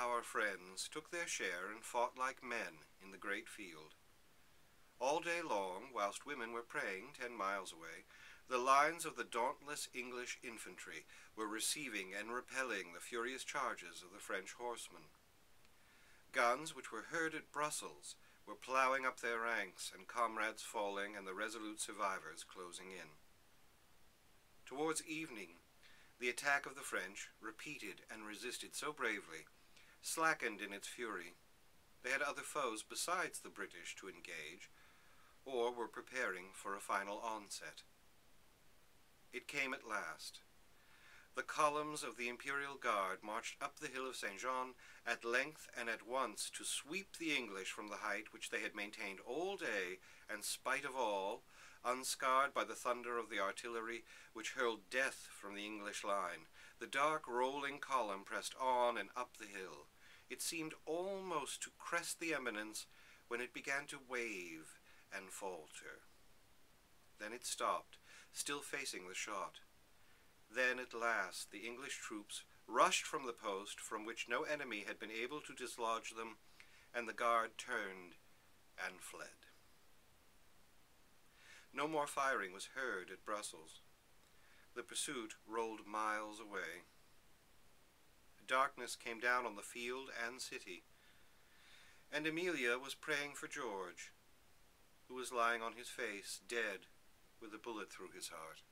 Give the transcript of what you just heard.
our friends took their share and fought like men in the great field. All day long, whilst women were praying 10 miles away, the lines of the dauntless English infantry were receiving and repelling the furious charges of the French horsemen. Guns which were heard at Brussels were ploughing up their ranks, and comrades falling and the resolute survivors closing in. Towards evening, the attack of the French, repeated and resisted so bravely, slackened in its fury. They had other foes besides the British to engage, or were preparing for a final onset. It came at last. The columns of the Imperial Guard marched up the hill of Saint-Jean at length and at once to sweep the English from the height which they had maintained all day, and spite of all, unscarred by the thunder of the artillery which hurled death from the English line. The dark rolling column pressed on and up the hill. It seemed almost to crest the eminence when it began to wave and falter. Then it stopped, still facing the shot. Then at last the English troops rushed from the post from which no enemy had been able to dislodge them, and the guard turned and fled. No more firing was heard at Brussels. The pursuit rolled miles away. Darkness came down on the field and city, and Amelia was praying for George, who was lying on his face, dead, with a bullet through his heart.